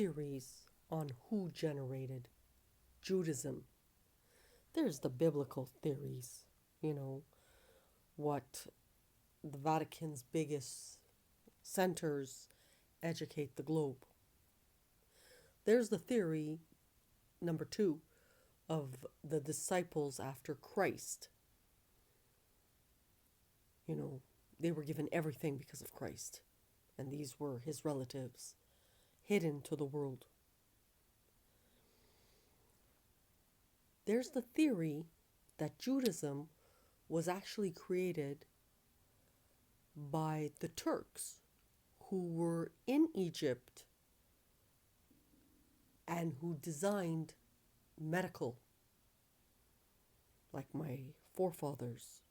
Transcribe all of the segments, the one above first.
theories on who generated Judaism. There's the biblical theories, you know, what the Vatican's biggest centers educate the globe. There's the theory, number two, of the disciples after Christ. You know, they were given everything because of Christ, and these were his relatives, hidden to the world. There's the theory that Judaism was actually created by the Turks who were in Egypt and who designed medical, like my forefathers.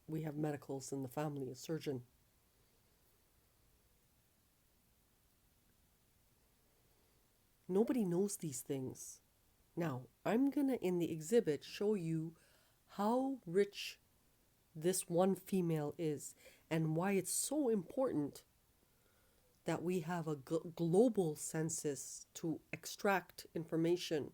We have medicals in the family, a surgeon. Nobody knows these things. Now, I'm gonna, in the exhibit, show you how rich this one female is and why it's so important that we have a global census to extract information.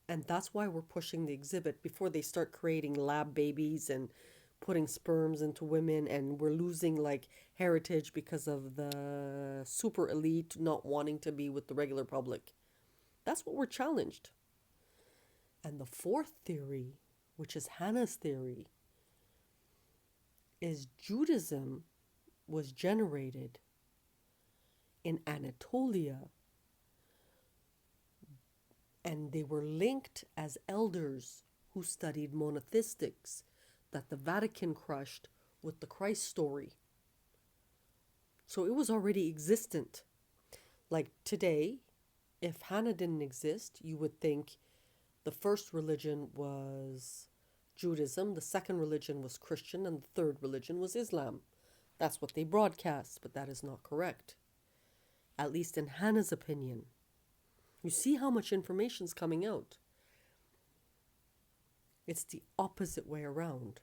And that's why we're pushing the exhibit before they start creating lab babies and putting sperms into women, and we're losing like heritage because of the super elite not wanting to be with the regular public. That's what we're challenged. And the fourth theory, which is Hanna's theory, is Judaism was generated in Anatolia, and they were linked as elders who studied monotheistics that the Vatican crushed with the Christ story. So it was already existent. Like today, if Hanna didn't exist, you would think the first religion was Judaism, the second religion was Christian, and the third religion was Islam. That's what they broadcast, but that is not correct. At least in Hanna's opinion. You see how much information is coming out. It's the opposite way around.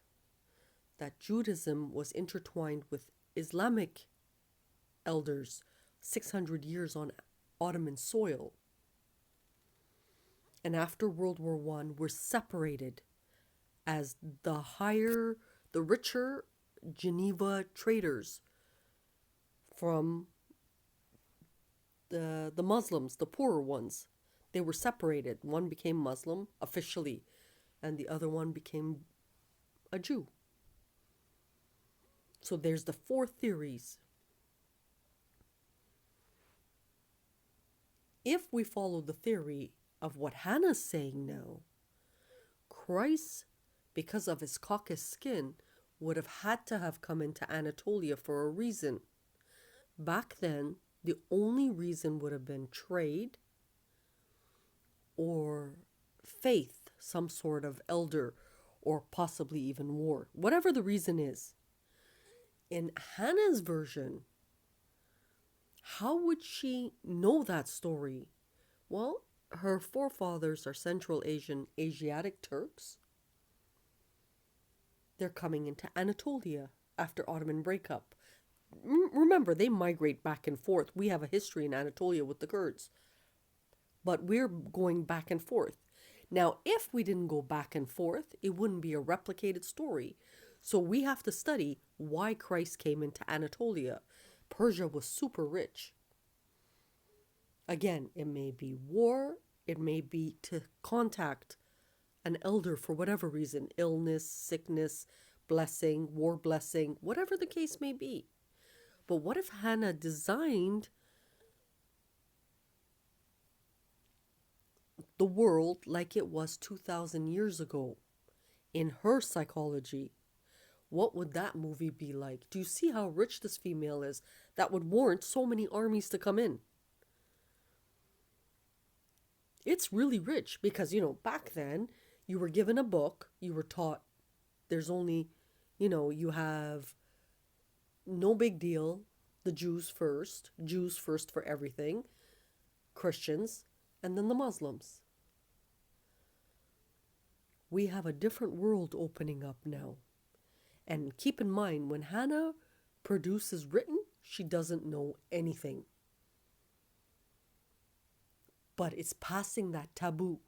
That Judaism was intertwined with Islamic elders 600 years on Ottoman soil. And after World War I, we're separated as the richer Geneva traders from the Muslims, the poorer ones. They were separated. One became Muslim officially, and the other one became a Jew. So there's the four theories. If we follow the theory of what Hanna's saying now, Christ, because of his Caucasus skin, would have had to have come into Anatolia for a reason. Back then, the only reason would have been trade or faith, some sort of elder, or possibly even war. Whatever the reason is. In Hanna's version, how would she know that story? Well, her forefathers are Central Asiatic Turks. They're coming into Anatolia after Ottoman breakup. Remember, they migrate back and forth. We have a history in Anatolia with the Kurds. But we're going back and forth. Now, if we didn't go back and forth, it wouldn't be a replicated story. So we have to study why Christ came into Anatolia. Persia was super rich. Again, it may be war. It may be to contact an elder for whatever reason. Illness, sickness, blessing, war blessing, whatever the case may be. But what if Hanna designed the world like it was 2,000 years ago in her psychology? What would that movie be like? Do you see how rich this female is? That would warrant so many armies to come in. It's really rich because, back then you were given a book, you were taught there's only, you have no big deal, the Jews first for everything, Christians, and then the Muslims. We have a different world opening up now. And keep in mind, when Hanna produces written, she doesn't know anything. but it's passing that taboo.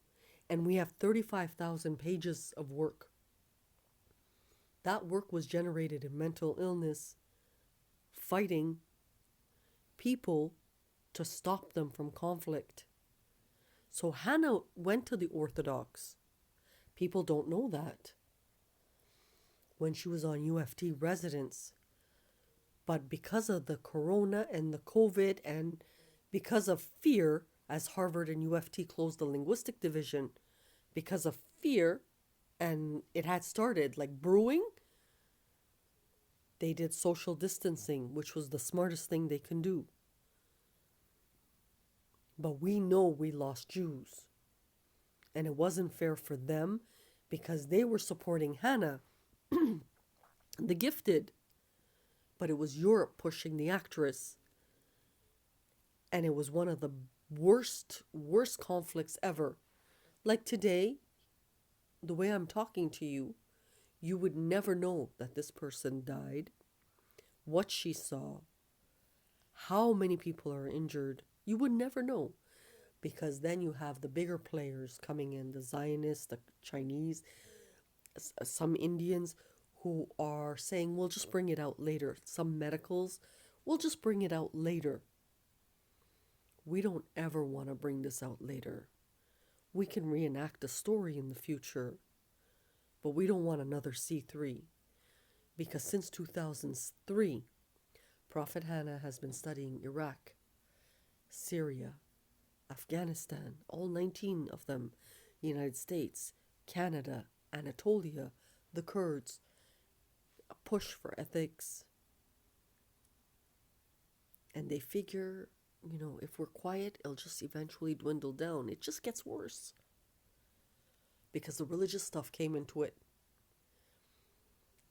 And we have 35,000 pages of work. That work was generated in mental illness, fighting people to stop them from conflict. So Hanna went to the Orthodox. People don't know that. When she was on UFT residence. But because of the corona and the COVID and because of fear, as Harvard and UFT closed the linguistic division, because of fear, and it had started like brewing, they did social distancing, which was the smartest thing they can do. But we know we lost Jews. And it wasn't fair for them because they were supporting Hanna, the gifted. But it was Europe pushing the actress. And it was one of the worst conflicts ever. Like today, the way I'm talking to you, you would never know that this person died, what she saw, how many people are injured. You would never know, because then you have the bigger players coming in, the Zionists, the Chinese, some Indians who are saying, we'll just bring it out later. Some medicals, we'll just bring it out later. We don't ever want to bring this out later. We can reenact a story in the future, but we don't want another C3. Because since 2003, Prophet Hanna has been studying Iraq, Syria, Afghanistan, all 19 of them, United States, Canada, Anatolia, the Kurds, a push for ethics. And they figure, if we're quiet, it'll just eventually dwindle down. It just gets worse. Because the religious stuff came into it.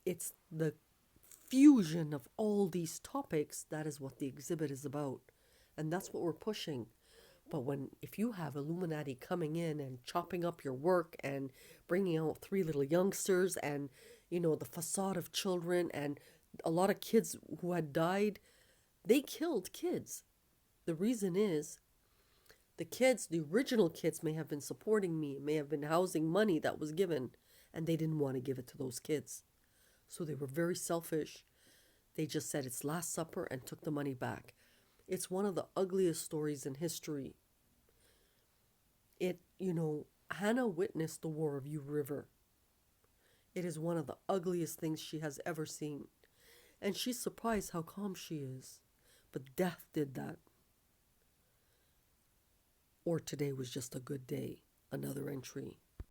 It's the fusion of all these topics that is what the exhibit is about. And that's what we're pushing. But if you have Illuminati coming in and chopping up your work and bringing out 3 little youngsters and, the facade of children and a lot of kids who had died, they killed kids. The reason is the original kids may have been supporting me, may have been housing money that was given, and they didn't want to give it to those kids. So they were very selfish. They just said it's Last Supper and took the money back. It's one of the ugliest stories in history. Hanna witnessed the War of Yu River. It is one of the ugliest things she has ever seen. And she's surprised how calm she is. But death did that. Or today was just a good day. Another entry.